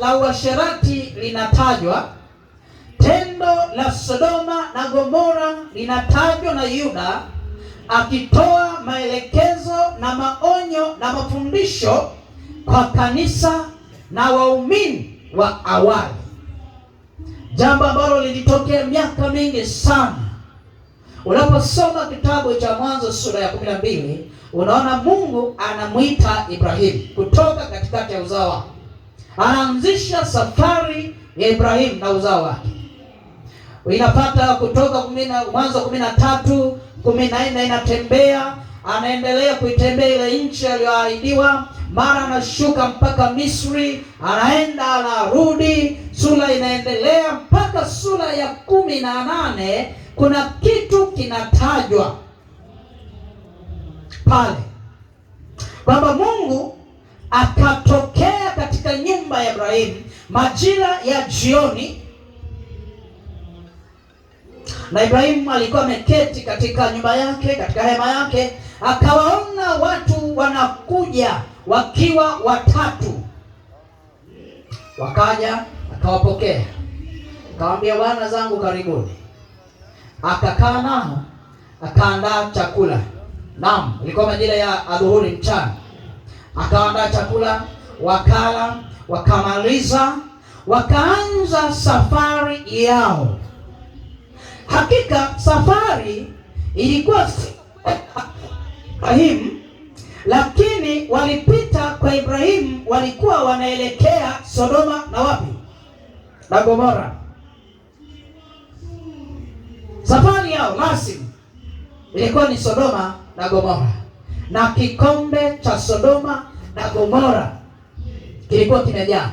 la uasherati linatajwa, tendo la Sodoma na Gomora linatajwa na Yuda akitoa maelekezo na maonyo na mafundisho kwa kanisa na waumini wa awali, jambo ambalo lilitokea miaka mingi sana. Unaposoma kitabu cha Mwanzo sura ya 12, unaona Mungu anamuita Ibrahimu kutoka katikati ya uzao wake. Anaanzisha safari ya Ibrahimu na uzao wake. Inapata kutoka Mwanzo 13:14 inatembea, anaendelea kuitembea ile nchi aliyoahidiwa, mara anashuka mpaka Misri, anaenda anarudi, sura inaendelea mpaka sura ya 18. Kuna kitu kinatajwa pale kwamba Mungu akatokea katika nyumba ya Ibrahimu majira ya jioni, na Ibrahimu alikuwa ameketi katika nyumba yake, katika hema yake, akawaona watu wanakuja wakiwa watatu. Wakaja, akawapokea, akamwambia, bwana zangu karibuni. Akakaa nao, akaandaa chakula. Naam, ilikuwa majira ya adhuhuri, mchana. Akaandaa chakula, wakala, wakamaliza, wakaanza safari yao. Hakika safari ilikuwa Ibrahimu, lakini walipita kwa Ibrahimu, walikuwa wanaelekea Sodoma na wapi? Na Gomora. Safari yao rasmi ilikuwa ni Sodoma na Gomora, na kikombe cha Sodoma na Gomora kilikuwa kimejaa.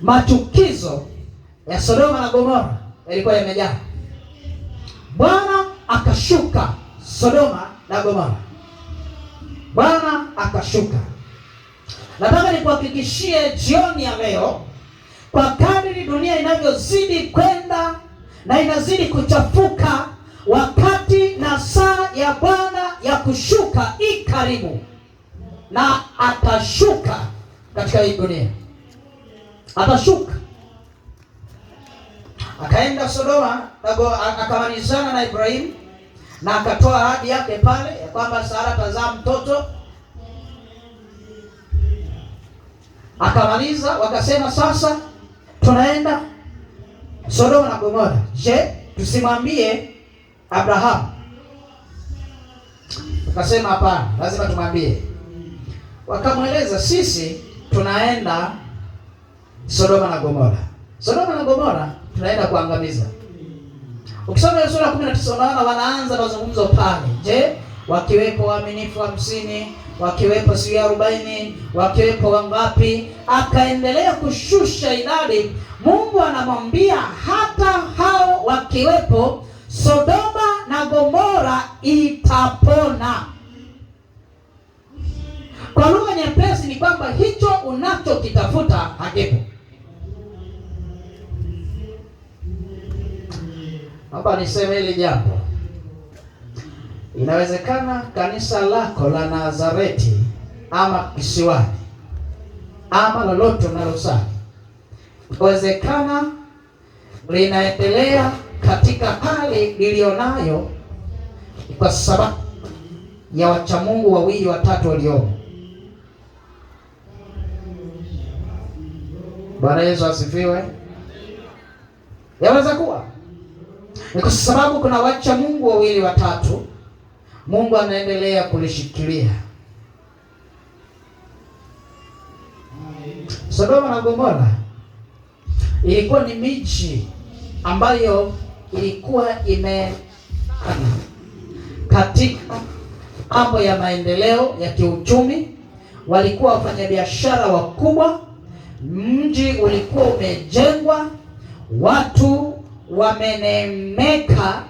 Machukizo ya Sodoma na Gomora yalikuwa yamejaa. Bwana akashuka Sodoma na Gomora. Bwana akashuka. Nataka nikuhakikishie jioni ya leo, kwa kadri dunia inavyozidi kwenda na inazidi kuchafuka, wakati na saa ya Bwana ya kushuka i karibu, na atashuka katika hii dunia. Atashuka. Akaenda Sodoma, akamalizana na Ibrahimu, na akatoa ahadi yake pale ya kwamba Sara atazaa mtoto. Akamaliza, wakasema sasa tunaenda Sodoma na Gomora. Je, tusimwambie Abrahamu? Akasema hapana, lazima tumwambie. Wakamweleza, sisi tunaenda Sodoma na Gomora. Sodoma na Gomora tunaenda kuangamiza. Ukisoma sura 19 unaona wanaanza mazungumzo pale. Je, wakiwepo waaminifu 50, wakiwepo 40, wakiwepo wangapi? Akaendelea kushusha idadi. Mungu anamwambia hata hao wakiwepo, Sodoma na Gomora itapona. Kwa lugha nyepesi ni kwamba hicho unachokitafuta hakipo. Hapa niseme hili jambo. Inawezekana kanisa lako la Nazareti ama kisiwani ama lolote unalosali, inawezekana linaendelea katika hali lilionayo kwa sababu ya wachamungu wawili watatu waliomo. Bwana Yesu asifiwe. Yaweza kuwa ni kwa sababu kuna wacha Mungu wawili watatu, Mungu anaendelea kulishikilia. Sodoma na Gomora ilikuwa ni miji ambayo ilikuwa katika mambo ya maendeleo ya kiuchumi. Walikuwa wafanyabiashara wakubwa, mji ulikuwa umejengwa, watu wamenemeka,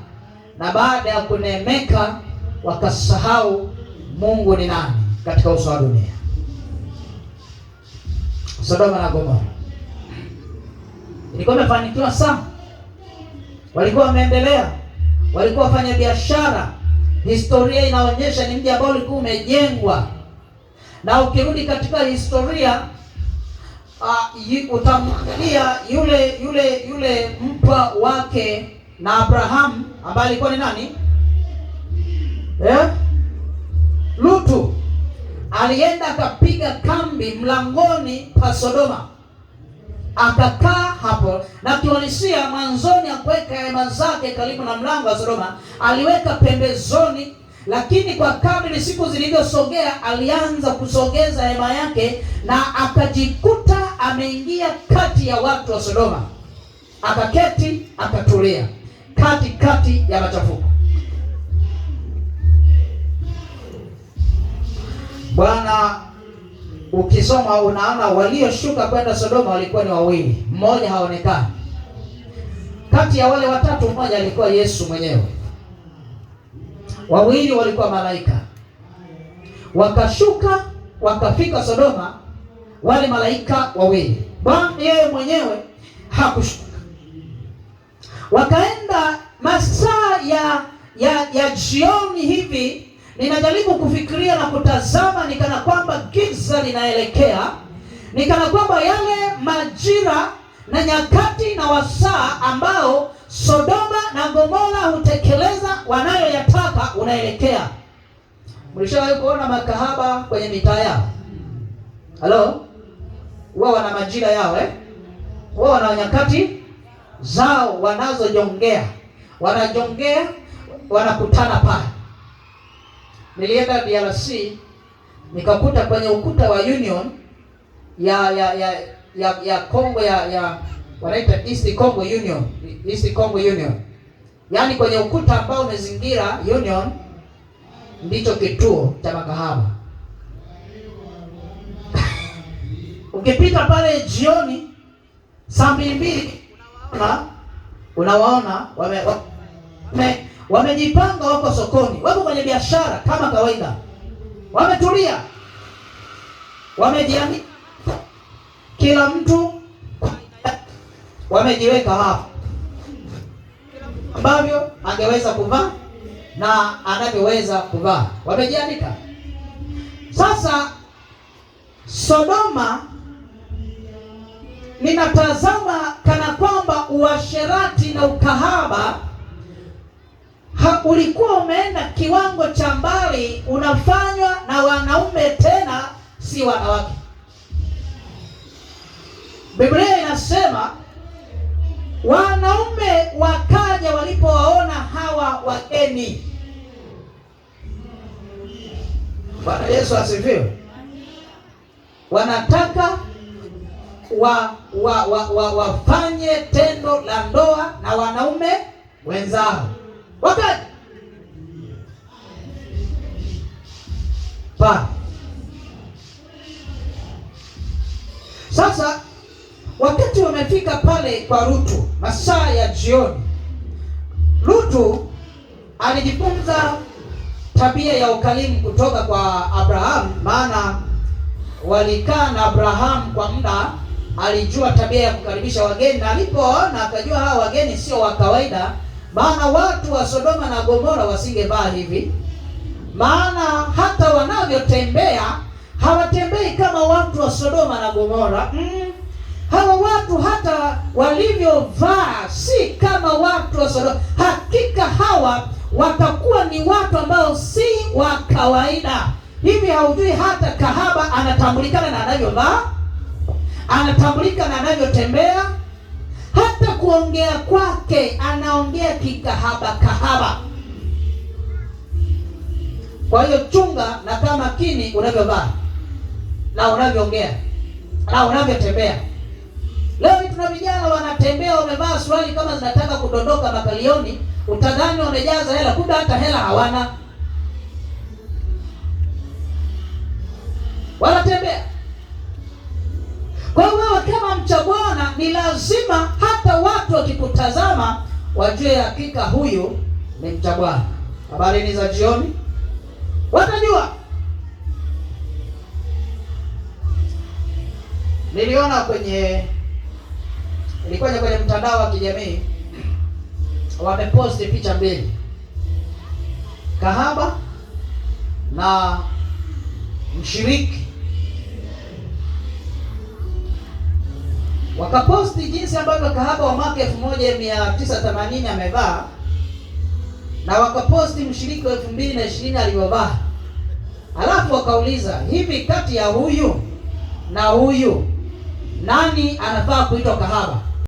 na baada ya kunemeka wakasahau Mungu ni nani katika uso wa dunia. Sodoma na Gomora ilikuwa imefanikiwa sana, walikuwa wameendelea, walikuwa wafanya biashara. Historia inaonyesha ni mji ambao ulikuwa umejengwa, na ukirudi katika historia utamwangalia yule mpwa wake na Abrahamu ambaye alikuwa ni nani? Lutu. Alienda akapiga kambi mlangoni pa Sodoma, akakaa hapo, na kiwanisia mwanzoni akuweka hema zake karibu na mlango wa Sodoma, aliweka pembezoni, lakini kwa kadri siku zilivyosogea alianza kusogeza hema yake na akajikuta ameingia kati ya watu wa Sodoma, akaketi akatulia kati ya machafuko. Bwana, ukisoma unaona walioshuka kwenda Sodoma walikuwa ni wawili, mmoja haonekani. Kati ya wale watatu mmoja alikuwa Yesu mwenyewe, wawili walikuwa malaika. Wakashuka wakafika Sodoma wale malaika wawili, Bwana yeye mwenyewe hakushuka. Wakaenda masaa ya jioni hivi. Ninajaribu kufikiria na kutazama, nikana kwamba giza linaelekea, nikana kwamba yale majira na nyakati na wasaa ambao Sodoma na Gomora hutekeleza wanayoyataka unaelekea. Mlishawahi kuona makahaba kwenye mitaa yao? Halo? Wao wana majira yao wao wana nyakati zao wanazojongea. Wanajongea, wanakutana pale. Nilienda DRC nikakuta kwenye ukuta wa Union ya Kongo ya wanaita East Congo Union. Yaani kwenye ukuta ambao umezingira Union ndicho kituo cha makahaba. Ukipita pale jioni saa 2 unawaona wamejipanga, wako sokoni, wako kwenye biashara kama kawaida, wametulia, wamejiamini, kila mtu wamejiweka hapo ambavyo angeweza kuvaa na anavyoweza kuvaa, wamejiandika. Sasa Sodoma ninatazama kana kwamba uasherati na ukahaba ulikuwa umeenda kiwango cha mbali, unafanywa na wanaume, tena si wanawake. Biblia inasema wanaume wakaja walipowaona hawa wageni. Bwana Yesu asifiwe. Wanataka wafanye tendo la ndoa na wanaume wenzao. Wakati sasa, wakati wamefika pale kwa Lutu masaa ya jioni, Lutu alijifunza tabia ya ukarimu kutoka kwa Abrahamu, maana walikaa na Abrahamu kwa muda. Alijua tabia ya kukaribisha wageni, na alipoona akajua hawa wageni sio wa kawaida, maana watu wa Sodoma na Gomora wasingevaa hivi, maana hata wanavyotembea hawatembei kama watu wa Sodoma na Gomora. Hawa watu hata walivyovaa si kama watu wa Sodoma. Hakika hawa watakuwa ni watu ambao si wa kawaida. Hivi haujui hata kahaba anatambulikana na anavyovaa, anatambulika na anavyotembea, hata kuongea kwake anaongea kahaba. Kwa hiyo chunga na kama makini unavyovaa na unavyoongea na unavyotembea. Leo tuna vijana wanatembea wamevaa suruali kama zinataka kudondoka makalioni, utadhani wamejaza hela, kumbe hata hela hawana. Wanatembea. Kwa hiyo wewe kama mcha Bwana ni lazima hata watu wakikutazama wajue hakika huyu ni mcha Bwana. Habari za jioni watajua. Niliona ilikuwa kwenye mtandao wa kijamii wameposti picha mbili, kahaba na mshiriki. Wakaposti jinsi ambavyo kahaba wa mwaka 1980 amevaa, na wakaposti mshiriki wa 2020 alivyovaa. Alafu wakauliza, hivi kati ya huyu na huyu nani anafaa kuitwa kahaba?